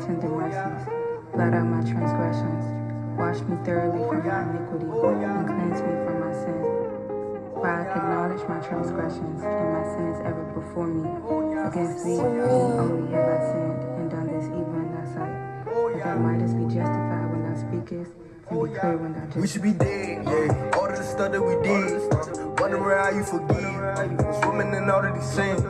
tender mercies. Blot out my transgressions. Wash me thoroughly from my iniquity, and cleanse me from my sin. For I acknowledge my transgressions, and my sin is ever before me. Against thee only have I sinned, and done this evil in thy sight, that thou mightest be justified when thou speakest, and be clear when thou judgest. We should be dead, yeah. All of the stuff that we did. Wondering how you forgive. Swimming in all of these sins.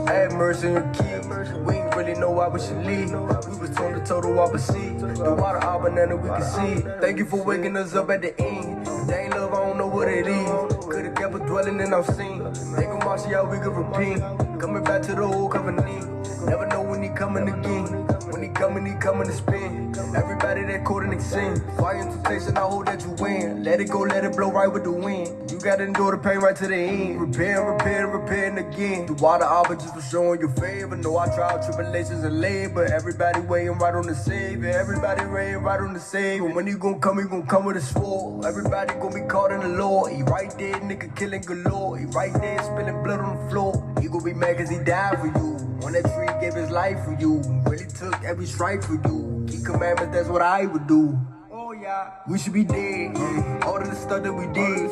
Have mercy on your kids. We ain't really know why we should leave. We was told the total opposite. The water all banana we can see. Thank you for waking us up at the end. If they ain't love, I don't know what it is. Could've kept us dwelling in our sin. They gon' watch how we could repent. Coming back to the old covenant. Never know when he coming again. When he coming to spin. Everybody that caught in sin. Fire and temptation, I hope that you win. Let it go, let it blow right with the wind. You gotta endure the pain right to the end. Repairing again. The water arbor just was showing your favor. No, I tried tribulations and labor. Everybody waiting right on the Savior. Everybody waiting right on the Savior. When he gon' come with a sword. Everybody gon' be caught in the Lord. He right there, nigga killing galore. He right there spilling blood on the floor. He gon' be mad cause he died for you. On that tree gave his life for you. Really took every strike for you. Keep commandments, that's what I would do. Oh yeah, we should be dead, yeah. All of the stuff that we did.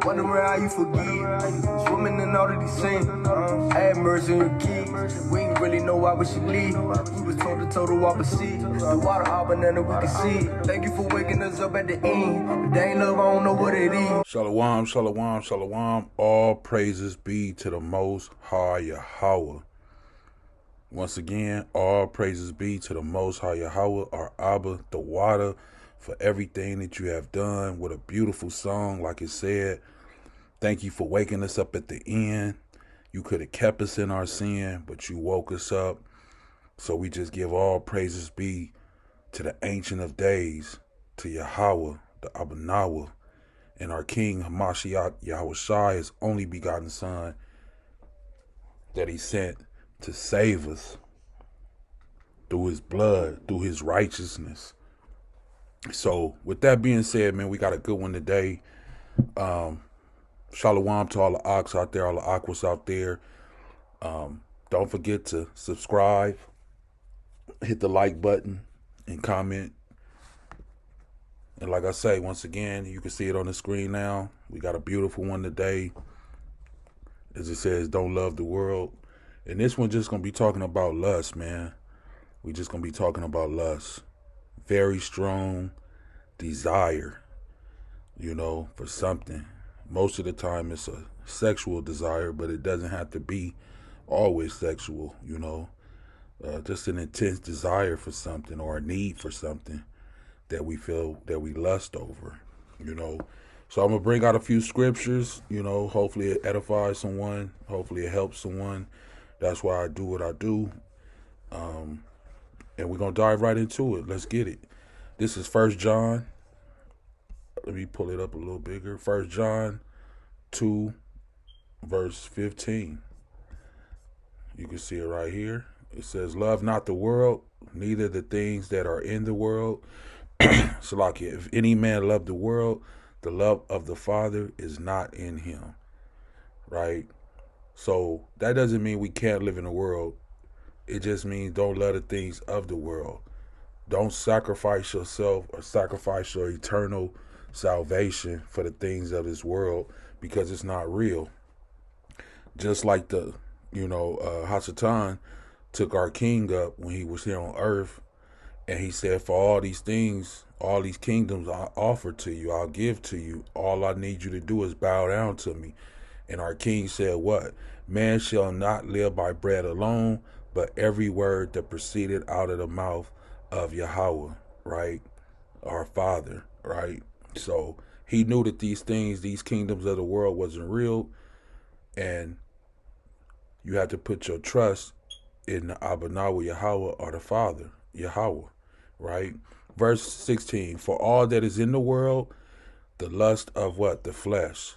Wondering how you forgive. Swimming in all of these sins. Have mercy on your kids. We ain't really know why we should leave. We was told the total opposite. The water all banana we can see. Thank you for waking us up at the end. If they ain't love, I don't know what it is. Shalawam, shalawam, shalawam. All praises be to the Most High Yahweh. Once again, all praises be to the Most High Yahweh, our Abba, the water, for everything that you have done. What a beautiful song, like it said. Thank you for waking us up at the end. You could have kept us in our sin, but you woke us up. So we just give all praises be to the Ancient of Days, to Yahweh, the Abanawa, and our King Hamashiach Yahushua, his only begotten Son, that he sent to save us through his blood, through his righteousness. So with that being said, man, we got a good one today. Shalawam to all the Ahchs out there, all the Ahchwaths out there. Don't forget to subscribe, hit the like button, and comment. And like I say, once again, you can see it on the screen now. We got a beautiful one today. As it says, don't love the world. And this one just going to be talking about lust, man. We just going to be talking about lust. Very strong desire, for something. Most of the time it's a sexual desire, but it doesn't have to be always sexual, just an intense desire for something or a need for something that we feel that we lust over, So I'm going to bring out a few scriptures, hopefully it edifies someone. Hopefully it helps someone. That's why I do what I do. And we're going to dive right into it. Let's get it. This is 1 John. Let me pull it up a little bigger. 1 John 2, verse 15. You can see it right here. It says, love not the world, neither the things that are in the world. So like if any man love the world, the love of the Father is not in him. Right? So that doesn't mean we can't live in the world. It just means don't love the things of the world. Don't sacrifice yourself or sacrifice your eternal salvation for the things of this world, because it's not real. Just like the, Hasatan took our king up when he was here on earth, and he said, for all these things, all these kingdoms I offer to you, I'll give to you. All I need you to do is bow down to me. And our king said what? Man shall not live by bread alone, but every word that proceeded out of the mouth of Yahweh, right? Our Father, right? So he knew that these things, these kingdoms of the world wasn't real. And you have to put your trust in the Abanawa Yahweh, or the Father, Yahweh, right? Verse 16, for all that is in the world, the lust of what? The flesh.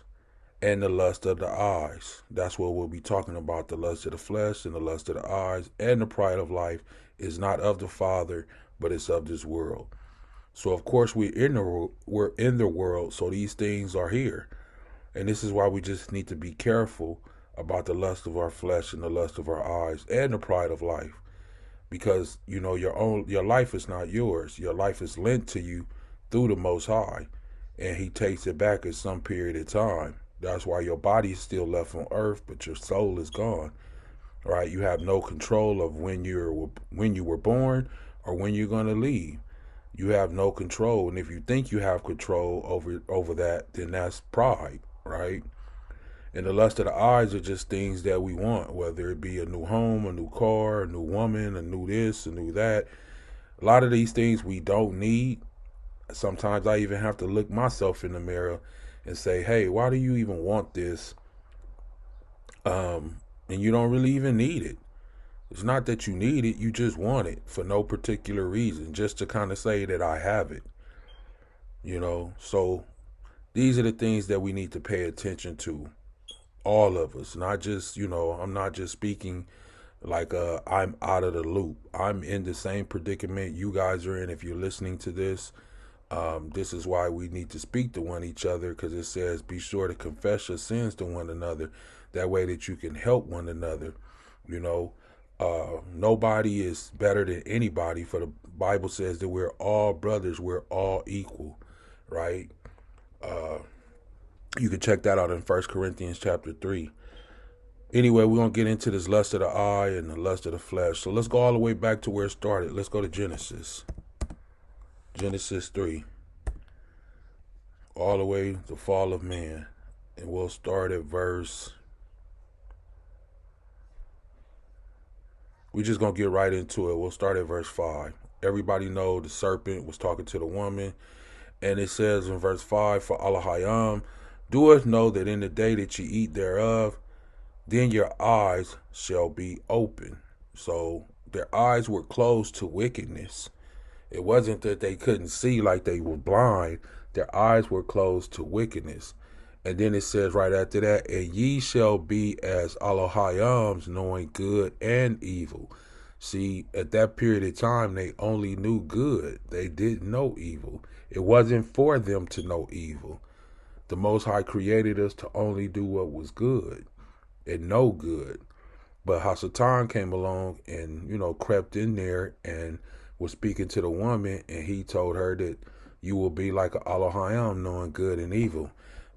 And the lust of the eyes. That's what we'll be talking about. The lust of the flesh and the lust of the eyes and the pride of life is not of the Father, but it's of this world. So of course we're in the world, so these things are here. And this is why we just need to be careful about the lust of our flesh and the lust of our eyes and the pride of life. because your life is not yours. Your life is lent to you through the Most High, and He takes it back at some period of time. That's why your body is still left on earth, but your soul is gone. Right? You have no control of when you were born or when you're going to leave. You have no control, and if you think you have control over that, then that's pride, right? And the lust of the eyes are just things that we want, whether it be a new home, a new car, a new woman, a new this, a new that. A lot of these things we don't need. Sometimes I even have to look myself in the mirror and say, hey, why do you even want this? And you don't really even need it. It's not that you need it, you just want it for no particular reason, just to kind of say that I have it. So these are the things that we need to pay attention to. All of us, not just, I'm not just speaking like I'm out of the loop. I'm in the same predicament you guys are in. If you're listening to this, this is why we need to speak to one each other, because it says be sure to confess your sins to one another. That way that you can help one another. Nobody is better than anybody, for the Bible says that we're all brothers, we're all equal, right? You can check that out in 1 Corinthians chapter 3. Anyway, we're going to get into this lust of the eye and the lust of the flesh. So let's go all the way back to where it started. Let's go to Genesis. Genesis 3. All the way to the fall of man. And we'll start at verse... We're just going to get right into it. We'll start at verse 5. Everybody know the serpent was talking to the woman. And it says in verse 5, for Allahayam doeth know that in the day that ye eat thereof, then your eyes shall be open. So their eyes were closed to wickedness. It wasn't that they couldn't see like they were blind. Their eyes were closed to wickedness. And then it says right after that, and ye shall be as Allahayams, knowing good and evil. See, at that period of time, they only knew good. They didn't know evil. It wasn't for them to know evil. The Most High created us to only do what was good and know good. But Hasatan came along and, crept in there and was speaking to the woman, and he told her that you will be like an Allahayam, knowing good and evil.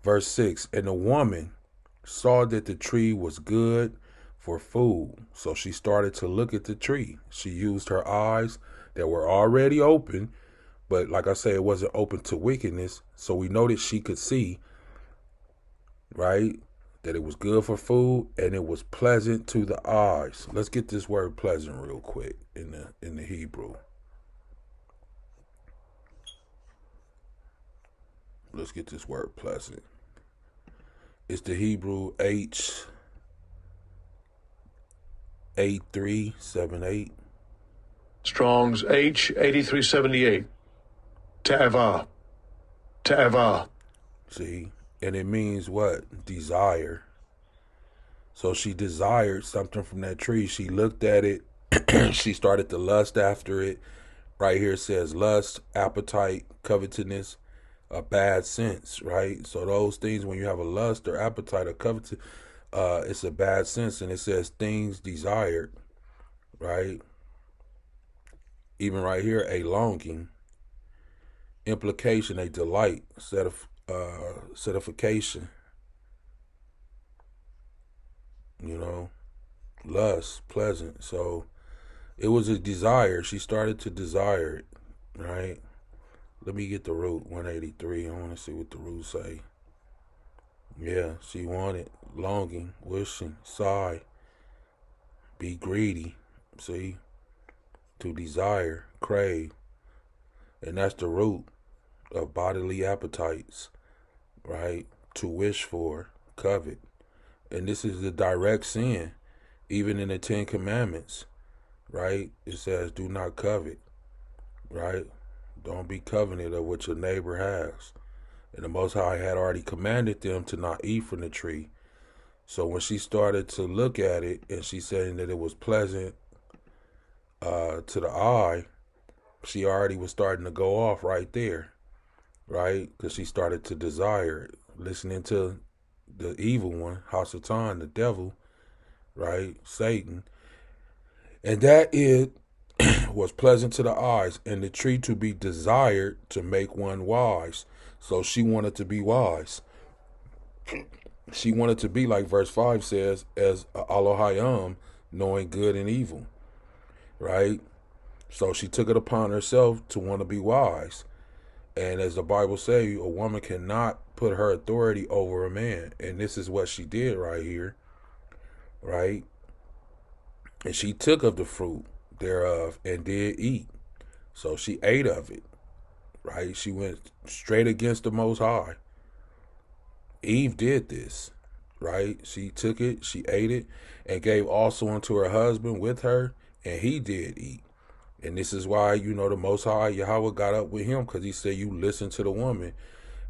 Verse 6, and the woman saw that the tree was good for food. So she started to look at the tree. She used her eyes that were already open, but like I say, it wasn't open to wickedness. So we know that she could see, right, that it was good for food and it was pleasant to the eyes. Let's get this word pleasant real quick in the Hebrew. Let's get this word pleasant. It's the Hebrew H8378. Strong's H8378. Ta'avah. Ta'avah. See, and it means what? Desire. So she desired something from that tree. She looked at it. She started to lust after it. Right here it says lust, appetite, covetousness, a bad sense, right? So those things, when you have a lust or appetite or covetous, it's a bad sense. And it says things desired, right? Even right here, a longing, implication, a delight, certification, lust, pleasant. So it was a desire. She started to desire it, right? Let me get the root, 183. I want to see what the root say. Yeah, she wanted, longing, wishing, sigh, be greedy, see, to desire, crave. And that's the root of bodily appetites, right? To wish for, covet. And this is the direct sin, even in the 10 Commandments, right? It says, do not covet, right? Don't be coveted of what your neighbor has. And the Most High had already commanded them to not eat from the tree. So when she started to look at it and she said that it was pleasant to the eye, she already was starting to go off right there, right? Because she started to desire it, listening to the evil one, Hasatan, the devil, right? Satan. And that is was pleasant to the eyes, and the tree to be desired to make one wise. So she wanted to be wise. She wanted to be, like verse 5 says, as Elohim, knowing good and evil, right? So she took it upon herself to want to be wise. And as the Bible says, a woman cannot put her authority over a man. And this is what she did right here, right? And she took of the fruit thereof and did eat. So she ate of it, right? She went straight against the Most High. Eve did this, right? She took it, she ate it, and gave also unto her husband with her, and he did eat. And this is why, the Most High, Yahweh, got up with him, because he said, you listen to the woman.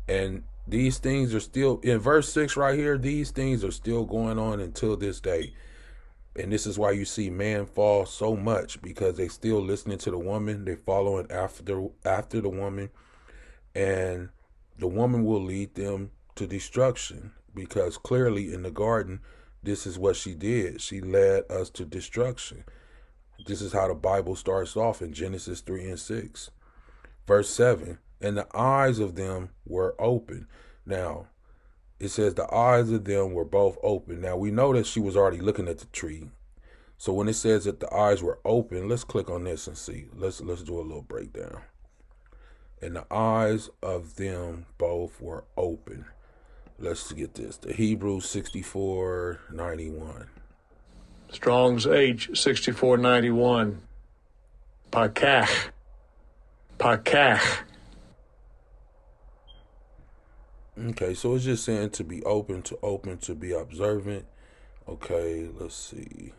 And these things are still, in verse 6 right here, these things are still going on until this day. And this is why you see man fall so much, because they still listening to the woman. They following after the woman. And the woman will lead them to destruction, because clearly in the garden, this is what she did. She led us to destruction. This is how the Bible starts off in Genesis 3 and 6. Verse 7, and the eyes of them were open. Now, it says the eyes of them were both open. Now, we know that she was already looking at the tree. So when it says that the eyes were open, let's click on this and see. Let's do a little breakdown. And the eyes of them both were open. Let's get this. The Hebrew 6491. Strong's H 6491. Pakach. Pakach. Okay, so it's just saying to be open, to be observant. Okay, let's see.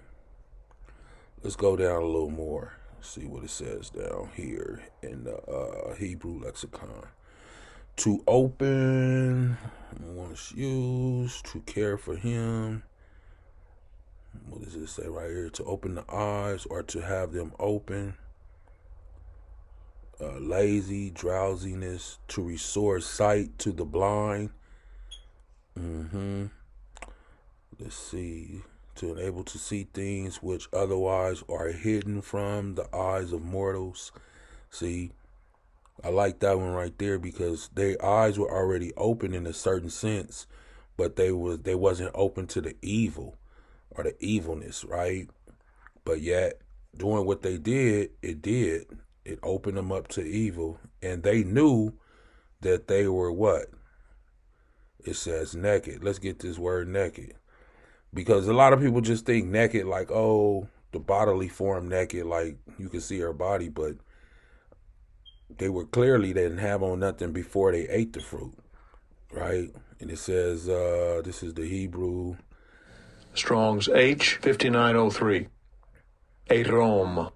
Let's go down a little more. See what it says down here in the Hebrew lexicon. To open, once used, to care for him. What does it say right here? To open the eyes, or to have them open. Lazy, drowsiness, to restore sight to the blind. Let's see. To enable to see things which otherwise are hidden from the eyes of mortals. See, I like that one right there, because their eyes were already open in a certain sense, but they wasn't open to the evil or the evilness, right? But yet, doing what they did, it opened them up to evil, and they knew that they were what? It says naked. Let's get this word naked, because a lot of people just think naked like, oh, the bodily form naked, like you can see her body, but they didn't have on nothing before they ate the fruit, right? And it says, this is the Hebrew. Strong's H 5903. Arom.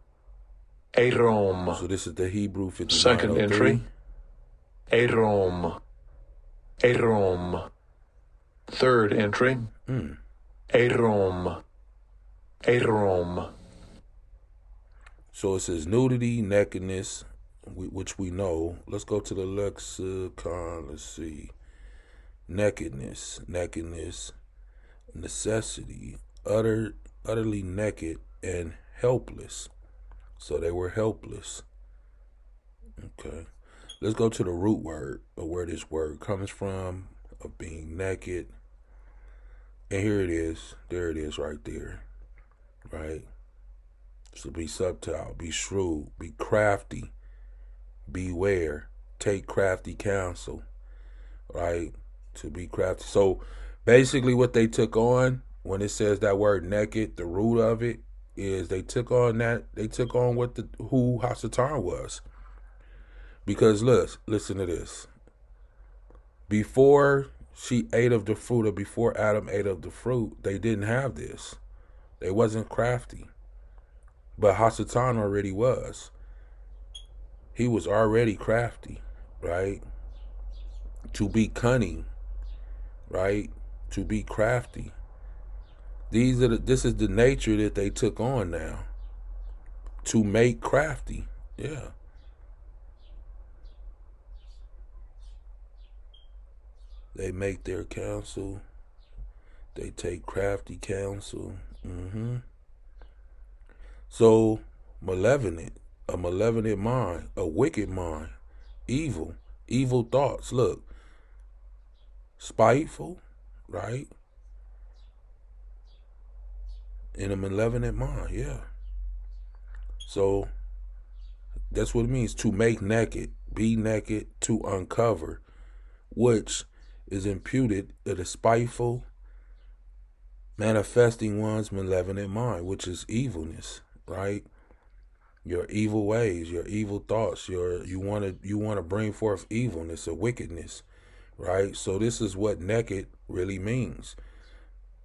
Arom. So this is the Hebrew 5903. Second entry. Arom. Arom. Third entry. Arom. Arom. So it says nudity, nakedness, which we know. Let's go to the lexicon. Let's see. Nakedness, necessity, utterly naked and helpless. So they were helpless. Okay. Let's go to the root word, or where this word comes from, of being naked. And here it is. There it is right there. Right? So be subtle, be shrewd, be crafty, beware, take crafty counsel. Right? To be crafty. So basically what they took on, when it says that word naked, the root of it is they took on who Hasatan was. Because listen to this. Before she ate of the fruit, or before Adam ate of the fruit, they didn't have this. They wasn't crafty. But Hasatan already was. He was already crafty, right? To be cunning, right? To be crafty. This is the nature that they took on now. To make crafty. Yeah. They make their counsel. They take crafty counsel. So malevolent, a malevolent mind, a wicked mind, evil thoughts. Look, spiteful, right? In a malevolent mind, yeah. So that's what it means to make naked, be naked, to uncover, which is imputed to the spiteful, manifesting one's malevolent mind, which is evilness, right? Your evil ways, your evil thoughts, you want to bring forth evilness or wickedness, right? So this is what naked really means.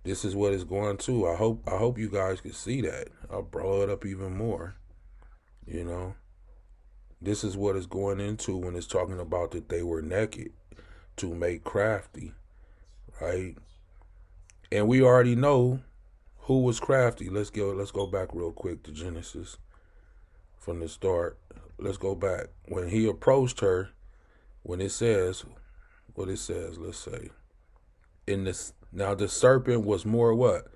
This is what it's going to. I hope you guys can see that. I'll blow it up even more. You know, this is what it's going into when it's talking about that they were naked to make crafty, right? And we already know who was crafty. Let's go back real quick to Genesis from the start. Let's go back when he approached her. When it says what it says, let's say in this. Now the serpent was more what?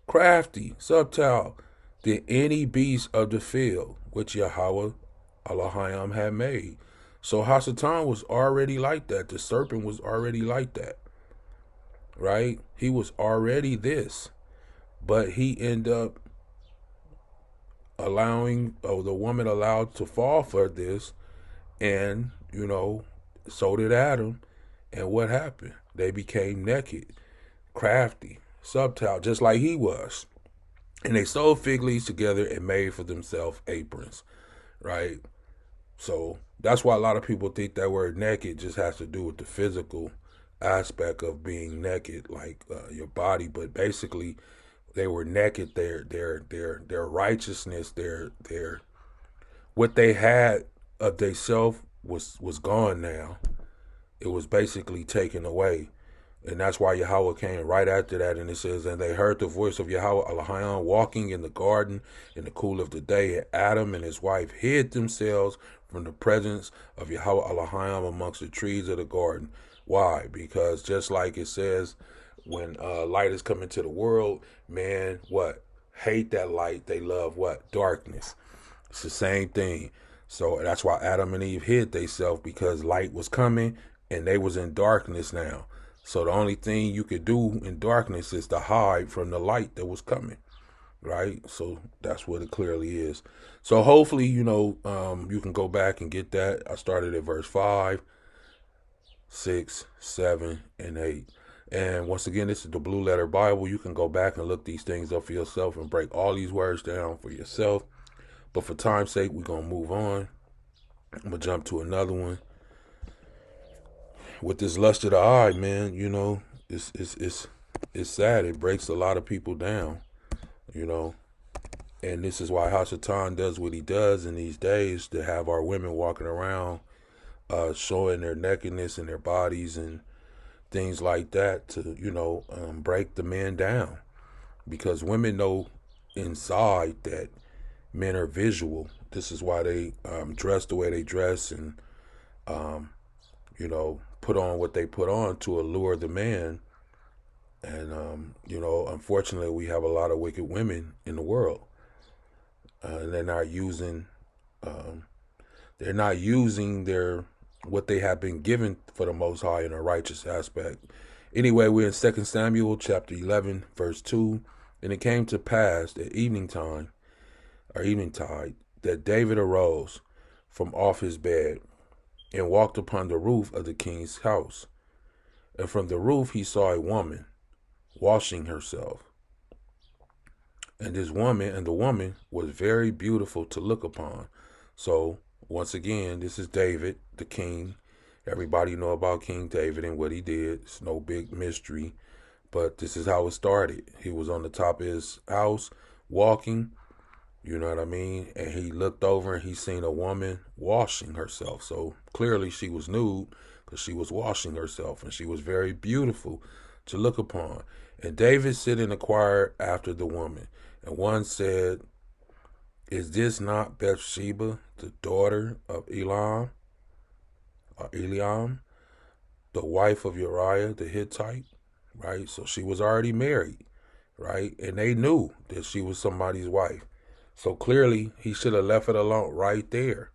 Crafty, subtle than any beast of the field which Yahweh Elohim had made. So Hasatan was already like that. The serpent was already like that, right? He was already this, but he ended up allowing, the woman allowed to fall for this, and so did Adam. And what happened? They became naked, crafty, subtle, just like he was. And they sewed fig leaves together and made for themselves aprons, right? So that's why a lot of people think that word naked just has to do with the physical aspect of being naked, like your body. But basically, they were naked. Their righteousness, their what they had of themselves was gone now. It was basically taken away. And that's why Yahweh came right after that. And it says, and they heard the voice of Yahweh Elohim walking in the garden in the cool of the day. And Adam and his wife hid themselves from the presence of Yahweh Elohim amongst the trees of the garden. Why? Because just like it says, when light is coming to the world, man, what? Hate that light. They love what? Darkness. It's the same thing. So that's why Adam and Eve hid themselves, because light was coming and they was in darkness now. So the only thing you could do in darkness is to hide from the light that was coming, right? So that's what it clearly is. So hopefully, you can go back and get that. I started at verse 5, 6, 7, and 8. And once again, this is the Blue Letter Bible. You can go back and look these things up for yourself and break all these words down for yourself. But for time's sake, we're going to move on. I'm going to jump to another one. With this lust of the eye, man, it's sad. It breaks a lot of people down, And this is why Hasatan does what he does in these days, to have our women walking around showing their nakedness and their bodies and things like that to, break the men down. Because women know inside that men are visual. This is why they dress the way they dress and, put on what they put on to allure the man. And, unfortunately, we have a lot of wicked women in the world. And they're not using their what they have been given for the Most High in a righteous aspect. Anyway, we're in 2 Samuel chapter 11, verse 2. And it came to pass at eventide, that David arose from off his bed and walked upon the roof of the king's house. And from the roof he saw a woman washing herself. And the woman was very beautiful to look upon. So, once again, this is David, the king. Everybody know about King David and what he did. It's no big mystery. But this is how it started. He was on the top of his house walking. You know what I mean? And he looked over and he seen a woman washing herself. So clearly she was nude because she was washing herself. And she was very beautiful to look upon. And David sit and inquired after the woman. And one said, is this not Bathsheba, the daughter of Eliam, the wife of Uriah the Hittite? Right? So she was already married. Right? And they knew that she was somebody's wife. So clearly he should have left it alone right there.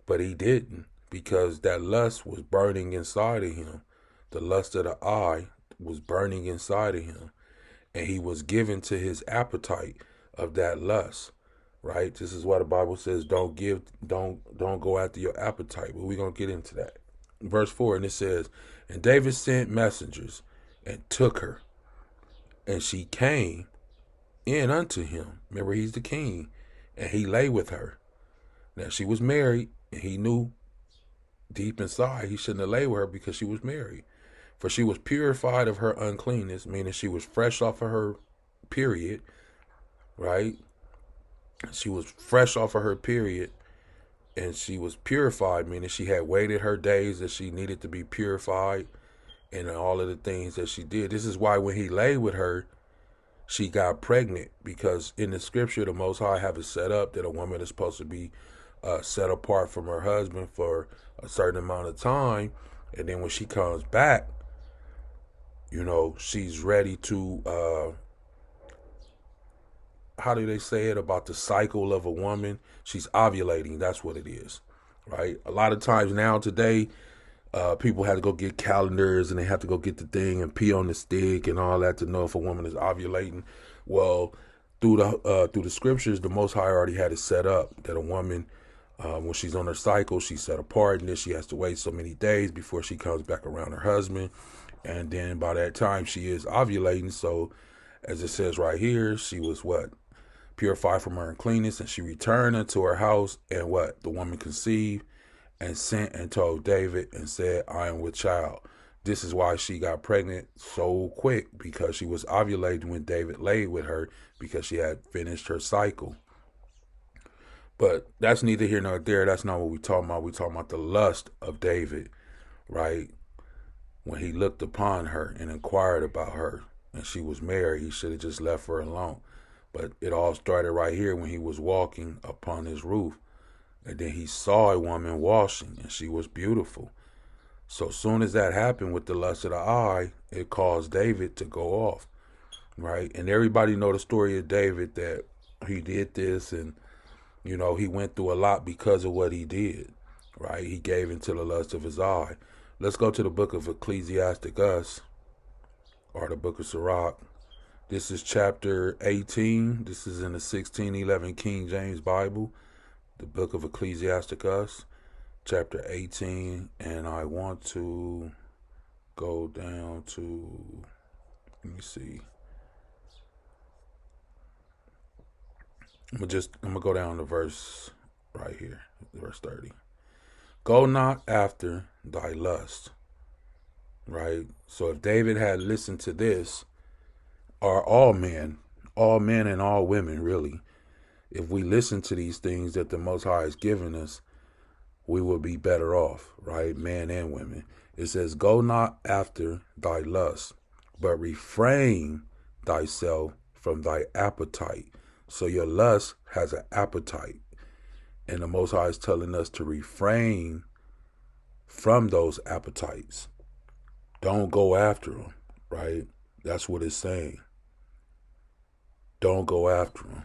But he didn't, because that lust was burning inside of him. The lust of the eye was burning inside of him. And he was given to his appetite of that lust. Right? This is why the Bible says don't go after your appetite. But we're gonna get into that. Verse 4, and it says, and David sent messengers and took her, and she came in unto him. Remember, he's the king, and he lay with her. Now she was married, and he knew deep inside he shouldn't have lay with her because she was married. For she was purified of her uncleanness, meaning she was fresh off of her period, right? She was fresh off of her period, and she was purified, meaning she had waited her days that she needed to be purified, and all of the things that she did. This is why when he lay with her, she got pregnant, because in the scripture, the Most High have it set up that a woman is supposed to be set apart from her husband for a certain amount of time, and then when she comes back, she's ready to, how do they say it about the cycle of a woman? She's ovulating. That's what it is, right? A lot of times now today, people have to go get calendars, and they have to go get the thing and pee on the stick and all that to know if a woman is ovulating. Well, through the scriptures, the Most High already had it set up that a woman, when she's on her cycle, she's set apart, and then she has to wait so many days before she comes back around her husband. And then by that time, she is ovulating. So, as it says right here, she was what? Purified from her uncleanness, and she returned into her house, and what? The woman conceived and sent and told David and said, I am with child. This is why she got pregnant so quick, because she was ovulating when David laid with her, because she had finished her cycle. But that's neither here nor there. That's not what we're talking about. We're talking about the lust of David, right? When he looked upon her and inquired about her, and she was married, he should have just left her alone. But it all started right here when he was walking upon his roof. And then he saw a woman washing, and she was beautiful. So soon as that happened with the lust of the eye, it caused David to go off, right? And everybody know the story of David, that he did this, and he went through a lot because of what he did, right? He gave into the lust of his eye. Let's go to the book of Ecclesiasticus, or the book of Sirach. This is chapter 18. This is in the 1611 King James Bible, the book of Ecclesiasticus, chapter 18. And I want to go down to, let me see. I'm gonna go down to verse right here, verse 30. Go not after thy lust, right? So if David had listened to this, or all men and all women, really, if we listen to these things that the Most High has given us, we will be better off, right? Men and women. It says, go not after thy lust, but refrain thyself from thy appetite. So your lust has an appetite. And the Most High is telling us to refrain from those appetites. Don't go after them, right? That's what it's saying. Don't go after them.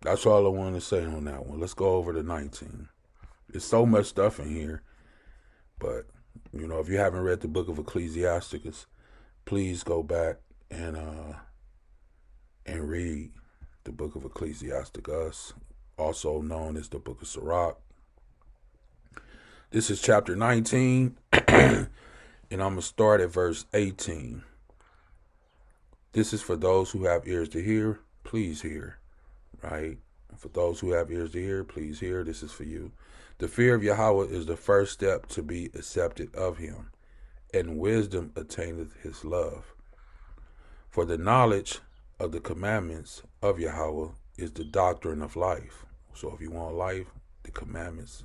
That's all I want to say on that one. Let's go over to 19. There's so much stuff in here. But, if you haven't read the book of Ecclesiasticus, please go back and read the book of Ecclesiasticus, also known as the book of Sirach. This is chapter 19, and I'm going to start at verse 18. This is for those who have ears to hear, please hear, right? For those who have ears to hear, please hear. This is for you. The fear of Yahweh is the first step to be accepted of him, and wisdom attaineth his love. For the knowledge of the commandments of Yahweh is the doctrine of life. So if you want life, the commandments.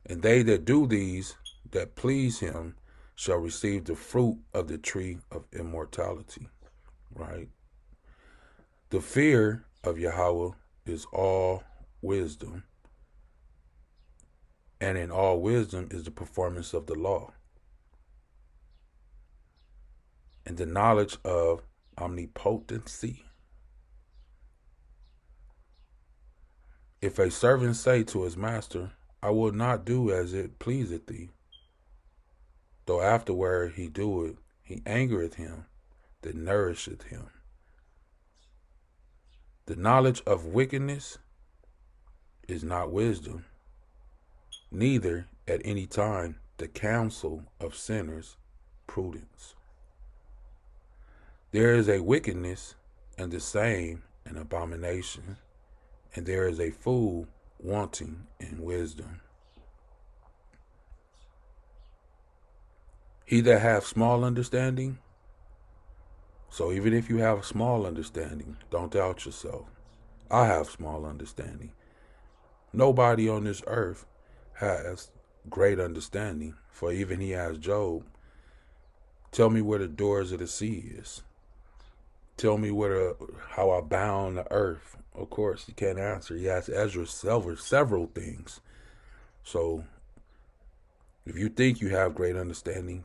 And they that do these, that please him, shall receive the fruit of the tree of immortality. Right? The fear of Yahweh is all wisdom. And in all wisdom is the performance of the law. And the knowledge of omnipotency If a servant say to his master, I will not do as it pleaseth thee, though afterward he do it, he angereth him that nourisheth him. The knowledge of wickedness is not wisdom, neither at any time the counsel of sinners prudence. There is a wickedness, and the same an abomination, and there is a fool wanting in wisdom. He that hath small understanding, so even if you have a small understanding, don't doubt yourself. I have small understanding. Nobody on this earth has great understanding, for even he asked Job, tell me where the doors of the sea is. Tell me how I bound the earth. Of course, he can't answer. He asked Ezra several things. So, if you think you have great understanding,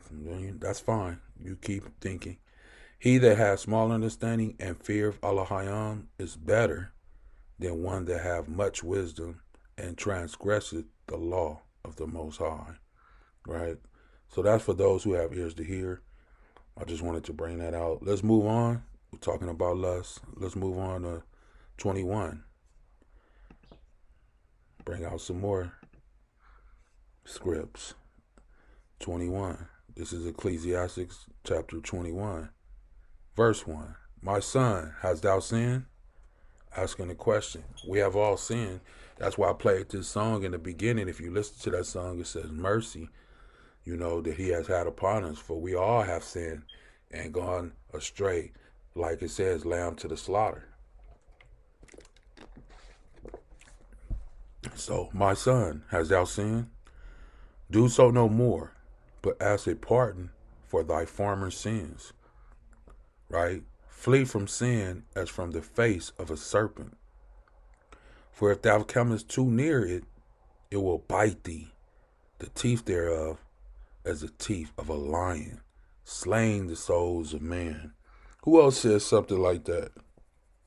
that's fine. You keep thinking. He that has small understanding and fear of Allahayam is better than one that have much wisdom and transgresseth the law of the Most High. Right? So that's for those who have ears to hear. I just wanted to bring that out. Let's move on. We're talking about lust. Let's move on to 21. Bring out some more scripts. 21. This is Ecclesiastes chapter 21. Verse 1. My son, hast thou sinned? Asking the question. We have all sinned. That's why I played this song in the beginning. If you listen to that song, it says mercy, that he has had upon us. For we all have sinned and gone astray. Like it says, lamb to the slaughter. So, my son, hast thou sinned? Do so no more, but ask a pardon for thy former sins. Right? Flee from sin as from the face of a serpent. For if thou comest too near it, it will bite thee, the teeth thereof as the teeth of a lion, slaying the souls of man. Who else says something like that?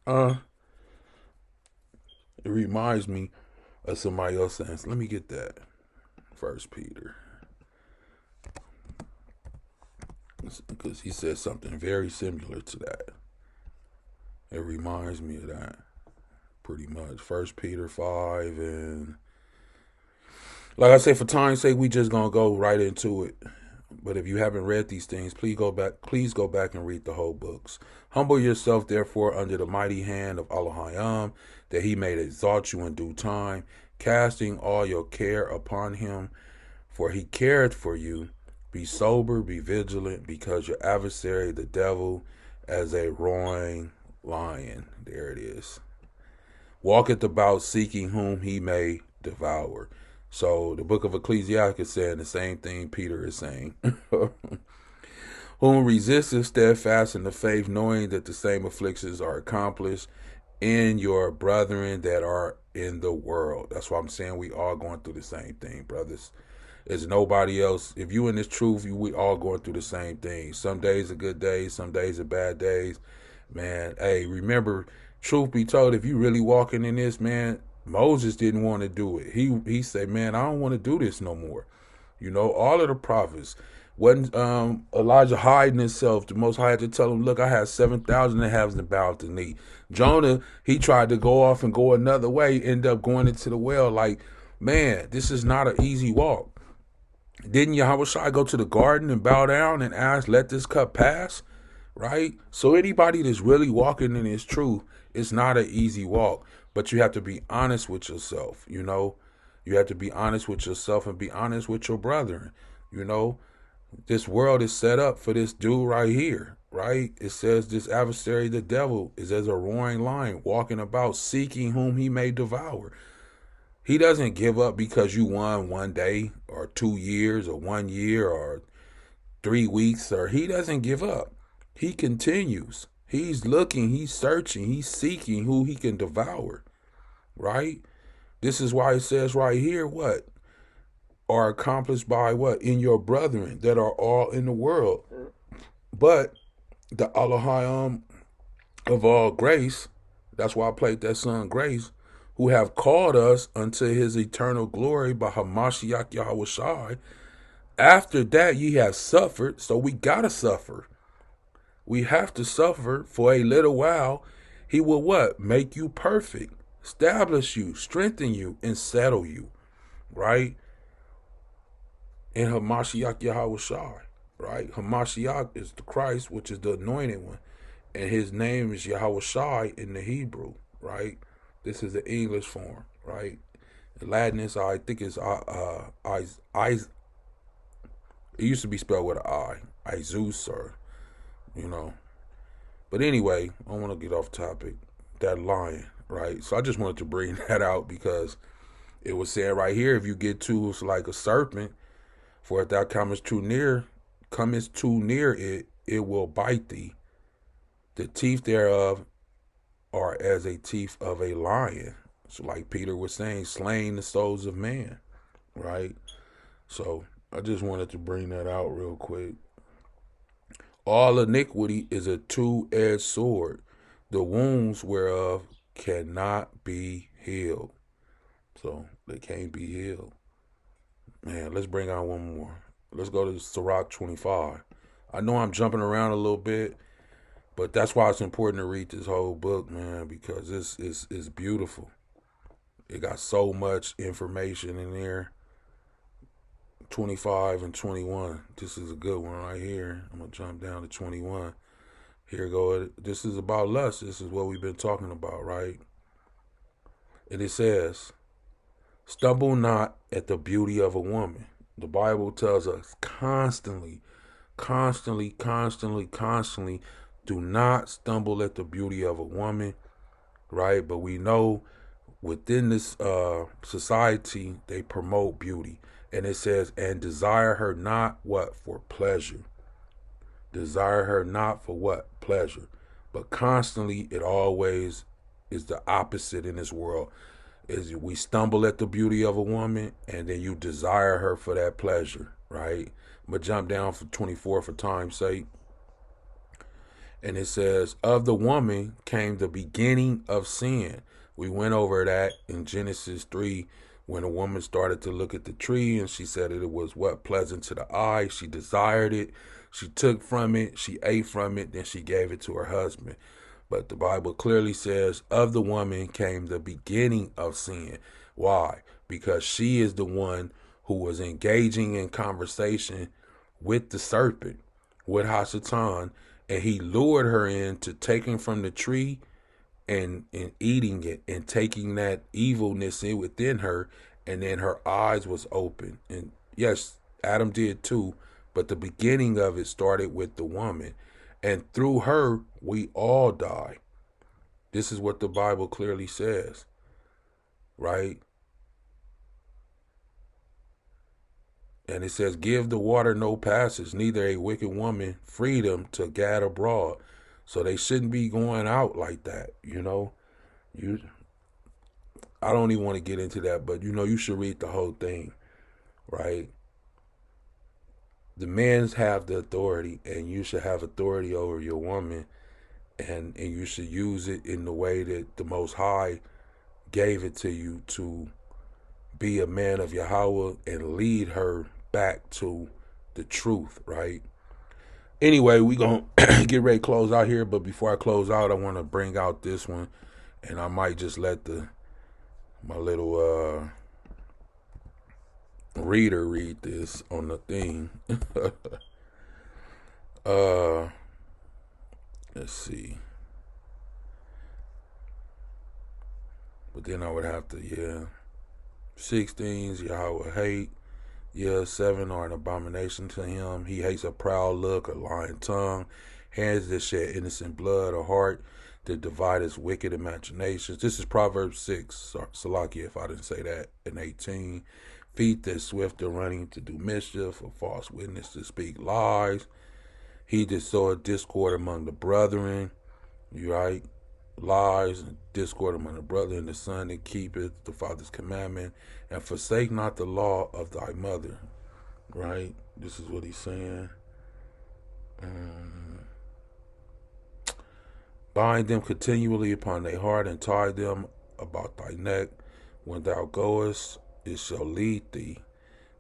It reminds me of somebody else saying, let me get that. 1 Peter. Because he said something very similar to that. It reminds me of that pretty much. 1 Peter 5, and like I said, for time's sake, we just gonna go right into it. But if you haven't read these things, please go back and read the whole books. Humble yourself, therefore, under the mighty hand of Allahayam, that he may exalt you in due time, casting all your care upon him, for he careth for you. Be sober, be vigilant, because your adversary, the devil, as a roaring lion, there it is, walketh about seeking whom he may devour. So the book of Ecclesiastes is saying the same thing Peter is saying. Whom resisteth steadfast in the faith, knowing that the same afflictions are accomplished in your brethren that are in the world. That's why I'm saying we all going through the same thing, brothers. There's nobody else. If you in this truth, we all going through the same thing. Some days are good days, some days are bad days. Man, hey, remember, truth be told, if you really walking in this, man, Moses didn't want to do it. He said, man, I don't want to do this no more. All of the prophets. Wasn't Elijah hiding himself? The Most High had to tell him, look, I had 7,000 that haven't bowed the knee. Jonah, he tried to go off and go another way, end up going into the well. Like, man, this is not an easy walk. Didn't Yahushua go to the garden and bow down and ask, let this cup pass? Right? So anybody that's really walking in his truth, it's not an easy walk. But you have to be honest with yourself, You have to be honest with yourself and be honest with your brethren, This world is set up for this dude right here, right? It says this adversary, the devil, is as a roaring lion, walking about, seeking whom he may devour. He doesn't give up because you won one day or 2 years or 1 year or 3 weeks, or he doesn't give up. He continues. He's looking, he's searching, he's seeking who he can devour, right? This is why it says right here, what? Are accomplished by what? In your brethren that are all in the world. But the Allahayam of all grace, that's why I played that song Grace, who have called us unto his eternal glory by Hamashiach Yahushai. After that ye have suffered, so we gotta suffer. We have to suffer for a little while. He will what? Make you perfect, establish you, strengthen you, and settle you, right? In Hamashiach Yahushai, right? Hamashiach is the Christ, which is the anointed one. And his name is Yahushai in the Hebrew, right? This is the English form, right? In Latin is, I think it's it used to be spelled with an I, Isus, or, you know. But anyway, I want to get off topic. That lion, right? So I just wanted to bring that out because it was saying right here, if you get too like a serpent, for if thou comest too near it, it will bite thee. The teeth thereof are as a teeth of a lion. So like Peter was saying, slaying the souls of man, right? So I just wanted to bring that out real quick. All iniquity is a two-edged sword, the wounds whereof cannot be healed. So they can't be healed. Man, let's bring out one more. Let's go to Sirach 25. I know I'm jumping around a little bit, but that's why it's important to read this whole book, man, because it's beautiful. It got so much information in there. 25 and 21. This is a good one right here. I'm going to jump down to 21. Here go. This is about lust. This is what we've been talking about, right? And it says, stumble not at the beauty of a woman. The Bible tells us constantly, do not stumble at the beauty of a woman, right? But we know within this society, they promote beauty. And it says, and desire her not what? For pleasure. Desire her not for what? Pleasure. But constantly, it always is the opposite in this world. Is we stumble at the beauty of a woman, and then you desire her for that pleasure, right? I'm going to jump down for 24 for time's sake. And it says, of the woman came the beginning of sin. We went over that in Genesis 3, when a woman started to look at the tree and she said that it was what? Pleasant to the eye. She desired it. She took from it. She ate from it. Then she gave it to her husband. But the Bible clearly says, of the woman came the beginning of sin. Why? Because she is the one who was engaging in conversation with the serpent, with Hasatan, and he lured her into taking from the tree and eating it and taking that evilness in within her, and then her eyes was open. And yes, Adam did too, but the beginning of it started with the woman. And through her, we all die. This is what the Bible clearly says, right? And it says, give the water no passage, neither a wicked woman freedom to gad abroad. So they shouldn't be going out like that, you know. I don't even want to get into that, but you should read the whole thing, right? The men have the authority, and you should have authority over your woman, and you should use it in the way that the Most High gave it to you, to be a man of Yahweh and lead her back to the truth, right? Anyway, we gonna get ready to close out here, but before I close out, I want to bring out this one, and I might just let my little reader read this on the thing. Let's see. But then I would have to, 16's Yahweh hate. 7 are an abomination to him. He hates a proud look, a lying tongue, hands that shed innocent blood, a heart that divideth wicked imaginations. This is Proverbs 6, Salakia, if I didn't say that, and 18. Feet that swift are running to do mischief, a false witness to speak lies. He that soweth discord among the brethren, right? Lies and discord among the brother and the son that keepeth the father's commandment, and forsake not the law of thy mother, right? This is what he's saying. Bind them continually upon their heart, and tie them about thy neck. When thou goest, it shall lead thee.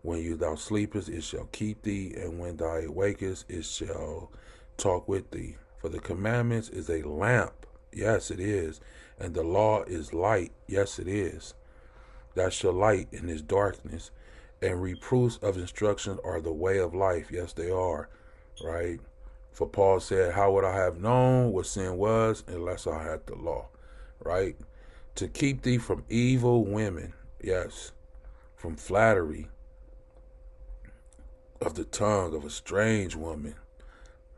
When thou sleepest, it shall keep thee. And when thou awakest, it shall talk with thee. For the commandments is a lamp. Yes, it is. And the law is light. Yes, it is. That shall light in this darkness. And reproofs of instruction are the way of life. Yes, they are. Right? For Paul said, how would I have known what sin was unless I had the law? Right? To keep thee from evil women. Yes. From flattery of the tongue of a strange woman.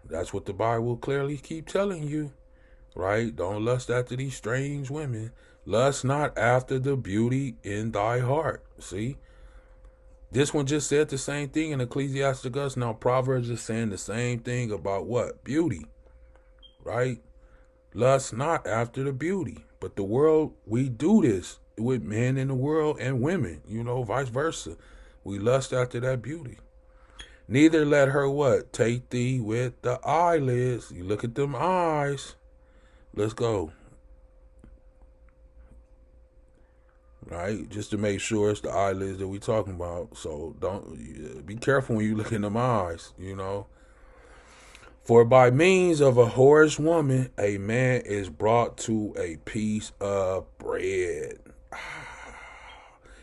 That's what the Bible clearly keep telling you. Right? Don't lust after these strange women. Lust not after the beauty in thy heart. See? This one just said the same thing in Ecclesiasticus. Now Proverbs is saying the same thing about what? Beauty. Right? Lust not after the beauty. But the world, we do this with men in the world and women. Vice versa. We lust after that beauty. Neither let her what? Take thee with the eyelids. You look at them eyes. Let's go. Right? Just to make sure it's the eyelids that we talking about. So don't be careful when you look in them eyes, For by means of a whorish woman, a man is brought to a piece of bread.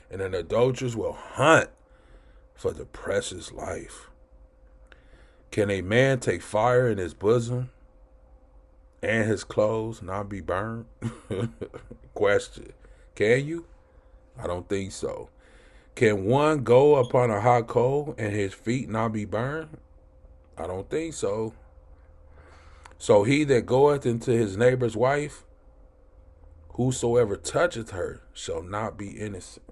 And an adulteress will hunt for the precious life. Can a man take fire in his bosom and his clothes not be burned? Question. Can you? I don't think so. Can one go upon a hot coal and his feet not be burned? I don't think so. So he that goeth into his neighbor's wife, whosoever toucheth her shall not be innocent.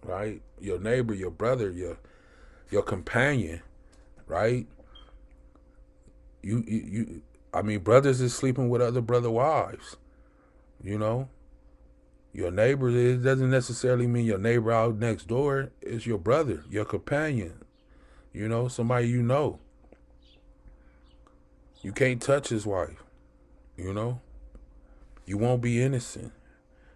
Right? Your neighbor, your brother, your companion, right? Brothers is sleeping with other brother wives. Your neighbor, it doesn't necessarily mean your neighbor out next door. It's your brother, your companion, somebody you know. You can't touch his wife, You won't be innocent.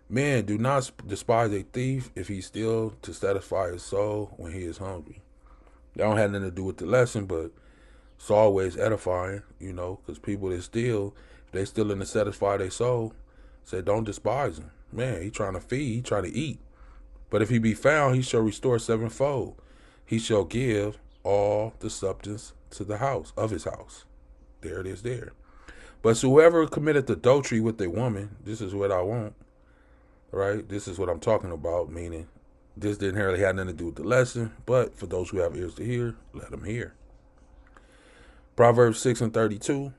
Men, do not despise a thief if he steals to satisfy his soul when he is hungry. That don't have nothing to do with the lesson, but it's always edifying, because people that steal, if they stealing to satisfy their soul, say don't despise him. Man, he trying to feed, he trying to eat. But if he be found, he shall restore sevenfold. He shall give all the substance to the house, of his house. There it is there. But whoever committeth adultery with a woman, this is what I want, right? This is what I'm talking about, meaning this didn't really have nothing to do with the lesson, but for those who have ears to hear, let them hear. Proverbs 6:32.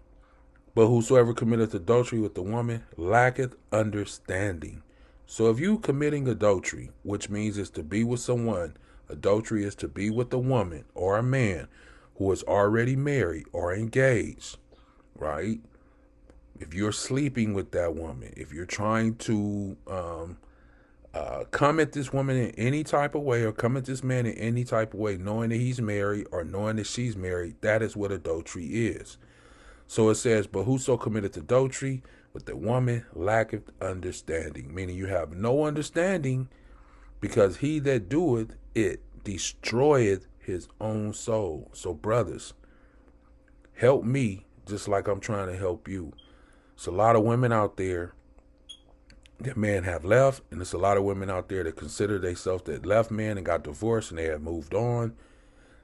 But whosoever committeth adultery with a woman lacketh understanding. So if you committing adultery, which means is to be with someone, adultery is to be with a woman or a man who is already married or engaged, right? If you're sleeping with that woman, if you're trying to come at this woman in any type of way, or come at this man in any type of way, knowing that he's married or knowing that she's married, that is what adultery is. So it says, but whoso committeth adultery with a woman lacketh understanding, meaning you have no understanding, because he that doeth it destroyeth his own soul. So brothers, help me just like I'm trying to help you. It's a lot of women out there that men have left, and there's a lot of women out there that consider themselves that left men and got divorced and they have moved on.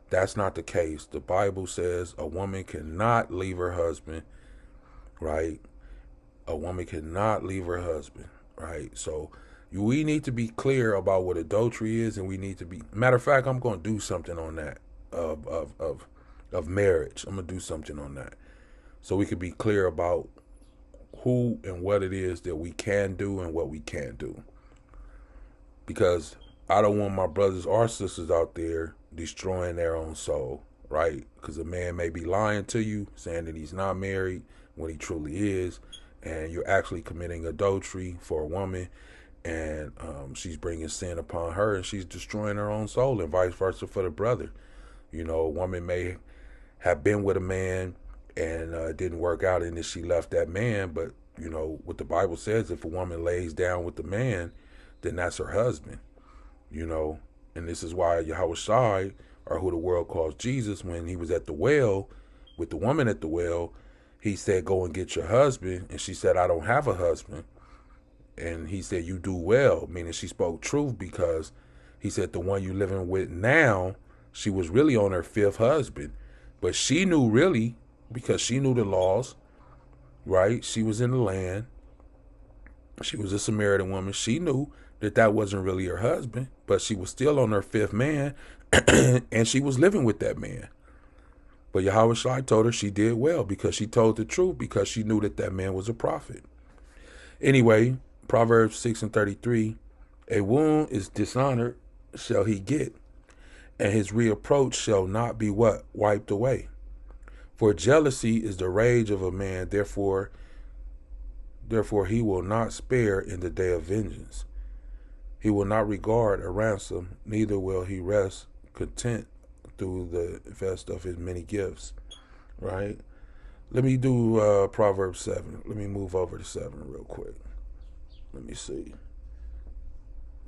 That's not the case. The Bible says a woman cannot leave her husband, right? A woman cannot leave her husband, right? So we need to be clear about what adultery is, and we need to be. Matter of fact, I'm going to do something on that of marriage. I'm going to do something on that, so we could be clear about who and what it is that we can do and what we can't do. Because I don't want my brothers or sisters out there destroying their own soul, right? Because a man may be lying to you, saying that he's not married when he truly is, and you're actually committing adultery for a woman, and she's bringing sin upon her, and she's destroying her own soul, and vice versa for the brother. A woman may have been with a man and it didn't work out, and then she left that man, but You know, what the Bible says, if a woman lays down with the man, then that's her husband, you know. And this is why Yahweh Shai, or who the world calls Jesus, when he was at the well with the woman at the well, he said, go and get your husband. And she said, I don't have a husband. And he said, you do well, meaning she spoke truth, because he said the one you living with now, she was really on her fifth husband. But she knew really, because she knew the laws, right? She was in the land. She was a Samaritan woman. She knew that that wasn't really her husband, but she was still on her fifth man, and she was living with that man. But Yahweh Shai told her she did well, because she told the truth, because she knew that that man was a prophet. Anyway, Proverbs 6:33, a wound is dishonored shall he get, and his reproach shall not be what? Wiped away. For jealousy is the rage of a man, therefore he will not spare in the day of vengeance. He will not regard a ransom, neither will he rest content through the vest of his many gifts. Right? Let me do Proverbs 7. Let me move over to 7 real quick. Let me see.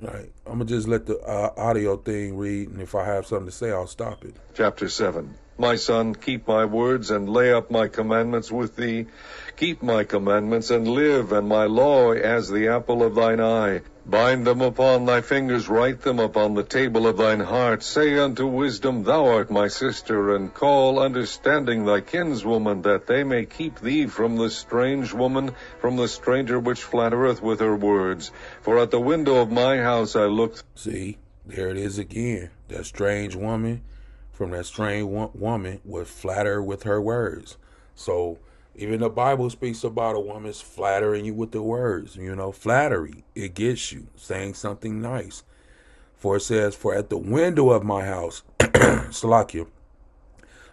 All right. I'm going to just let the audio thing read, and if I have something to say, I'll stop it. Chapter 7. My son, keep my words and lay up my commandments with thee. Keep my commandments and live, and my law as the apple of thine eye. Bind them upon thy fingers, write them upon the table of thine heart. Say unto wisdom, thou art my sister, and call understanding thy kinswoman, that they may keep thee from the strange woman, from the stranger which flattereth with her words. For at the window of my house I looked. See, there it is again. That strange woman from that strange woman would flatter with her words. So even the Bible speaks about a woman's flattering you with the words. You know, flattery, it gets you saying something nice. For it says, for at the window of my house, Salakia,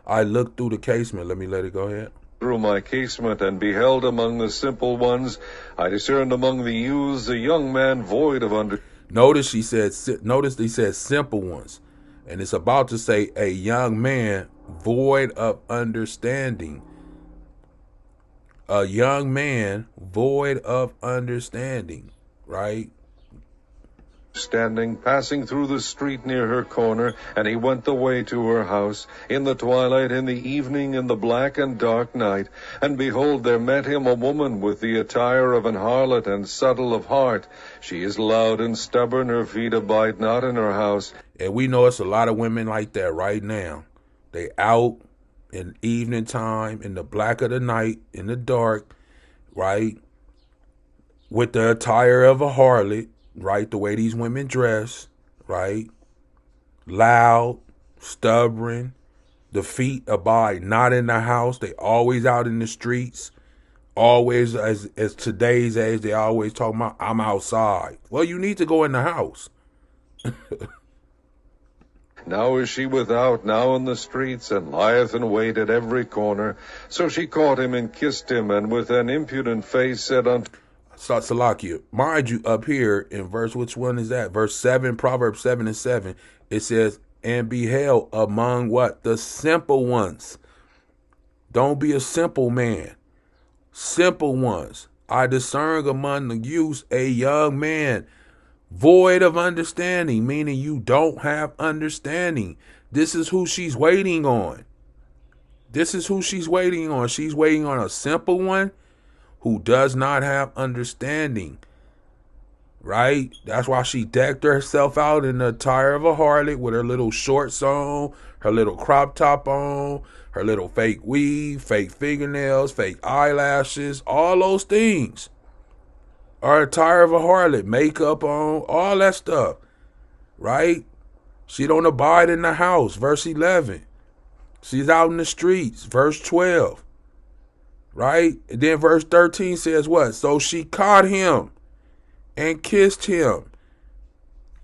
I looked through the casement. Let it go ahead. Through my casement, and beheld among the simple ones, I discerned among the youths a young man void of understanding. Notice he said simple ones. And it's about to say a young man void of understanding. A young man void of understanding, right? Standing, passing through the street near her corner, and he went the way to her house, in the twilight, in the evening, in the black and dark night. And behold, there met him a woman with the attire of an harlot, and subtle of heart. She is loud and stubborn, her feet abide not in her house. And we know it's a lot of women like that right now. They out in evening time, in the black of the night, in the dark, right? With the attire of a harlot, right? The way these women dress, right? Loud, stubborn. The feet abide not in the house. They always out in the streets. Always, as today's age, they always talking about, I'm outside. Well, you need to go in the house. Now is she without, now in the streets, and lieth in wait at every corner. So she caught him and kissed him, and with an impudent face said unto Salakia, mind you, up here in verse, which one is that? Verse 7, Proverbs 7:7, it says, and beheld among what? The simple ones. Don't be a simple man. Simple ones. I discern among the youths a young man void of understanding, meaning you don't have understanding. This is who she's waiting on. This is who she's waiting on. She's waiting on a simple one who does not have understanding. Right? That's why she decked herself out in the attire of a harlot with her little shorts on, her little crop top on, her little fake weave, fake fingernails, fake eyelashes, all those things. Or attire of a harlot, makeup on, all that stuff, right? She don't abide in the house, verse 11. She's out in the streets, verse 12, right? And then verse 13 says what? So she caught him and kissed him.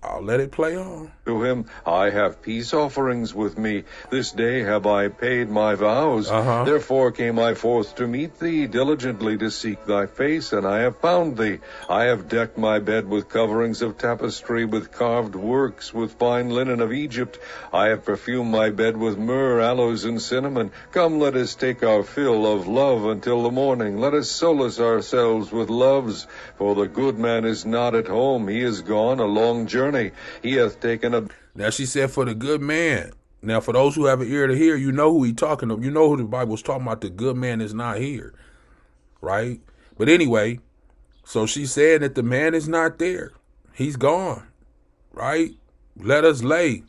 I'll let it play on. To him, I have peace offerings with me. This day have I paid my vows. Therefore came I forth to meet thee, diligently to seek thy face, and I have found thee. I have decked my bed with coverings of tapestry, with carved works, with fine linen of Egypt. I have perfumed my bed with myrrh, aloes, and cinnamon. Come, let us take our fill of love until the morning. Let us solace ourselves with loves. For the good man is not at home. He is gone a long journey. He hath taken a... Now she said for the good man. Now for those who have an ear to hear, you know who he talking to. You know who the Bible's talking about. The good man is not here. Right? But anyway, so she said that the man is not there. He's gone. Right? Let us lay.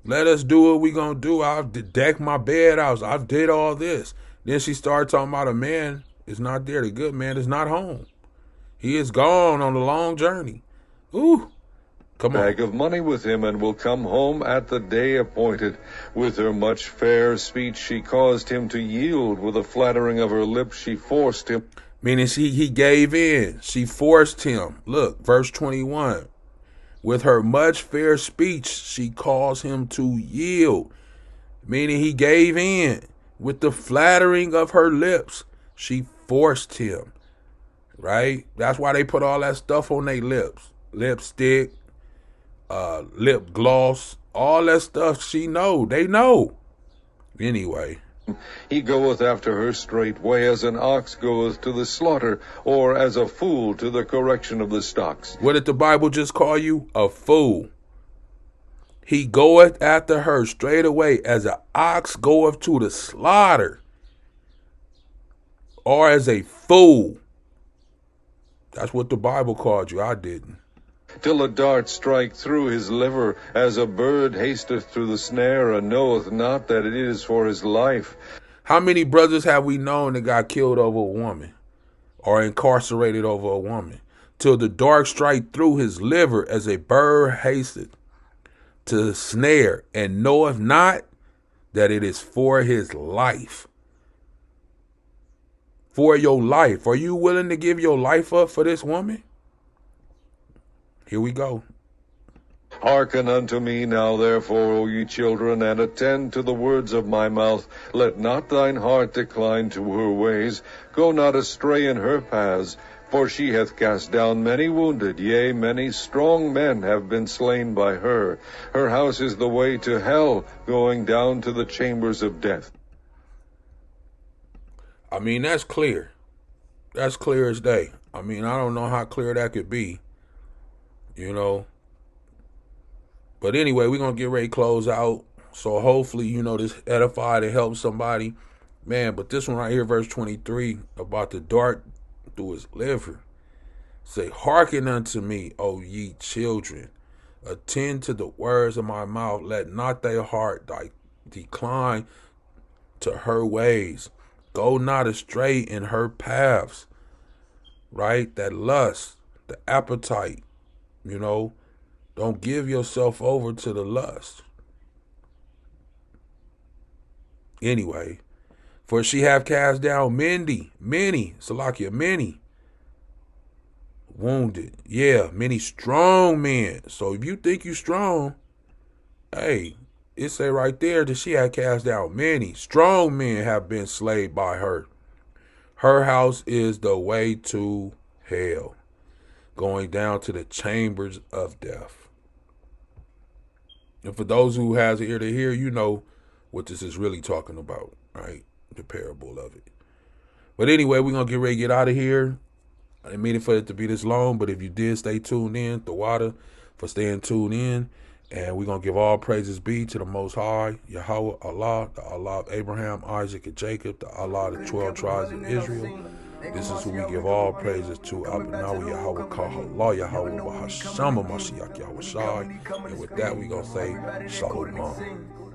Let us do what we gonna do. I've decked my bed out. I've did all this. Then she started talking about a man is not there. The good man is not home. He is gone on a long journey. Ooh. Come on. Bag of money with him, and will come home at the day appointed. With her much fair speech she caused him to yield. With a flattering of her lips she forced him. Meaning he gave in. She forced him. Look, verse 21. With her much fair speech she caused him to yield. Meaning he gave in. With the flattering of her lips she forced him. Right? That's why they put all that stuff on their lips. Lipstick. Lip gloss, all that stuff she know. They know. Anyway. He goeth after her straightway, as an ox goeth to the slaughter, or as a fool to the correction of the stocks. What did the Bible just call you? A fool. He goeth after her straightway, as an ox goeth to the slaughter, or as a fool. That's what the Bible called you. I didn't. Till a dart strike through his liver, as a bird hasteth through the snare, and knoweth not that it is for his life. How many brothers have we known that got killed over a woman or incarcerated over a woman? Till the dart strike through his liver, as a bird hasteth to the snare, and knoweth not that it is for his life. For your life. Are you willing to give your life up for this woman? Here we go. Hearken unto me now, therefore, O ye children, and attend to the words of my mouth. Let not thine heart decline to her ways. Go not astray in her paths. For she hath cast down many wounded, yea, many strong men have been slain by her. Her house is the way to hell, going down to the chambers of death. I mean, that's clear. That's clear as day. I mean, I don't know how clear that could be. You know. But anyway, we're going to get ready to close out. So hopefully, you know, this edified and help somebody. Man, but this one right here, verse 23, about the dart through his liver. Say, hearken unto me, O ye children. Attend to the words of my mouth. Let not thy heart decline to her ways. Go not astray in her paths. Right? That lust, the appetite. You know, don't give yourself over to the lust. Anyway, for she have cast down many, Salakia, many wounded. Yeah, many strong men. So if you think you strong, hey, it say right there that she had cast down many strong men have been slain by her. Her house is the way to hell, going down to the chambers of death. And for those who has an ear to hear, you know what this is really talking about, right? The parable of it. But anyway, we're going to get ready to get out of here. I didn't mean it for it to be this long, but if you did stay tuned in, the water for staying tuned in. And we're going to give all praises be to the Most High, Yahweh, Allah, the Allah of Abraham, Isaac, and Jacob, the Allah of the 12 tribes of Israel. This is who we give all praises to. Abanawi Yahweh Kahallah Yahweh Bahashama Mashiach Yahweh Shai. And with that, we're going to say Shalom.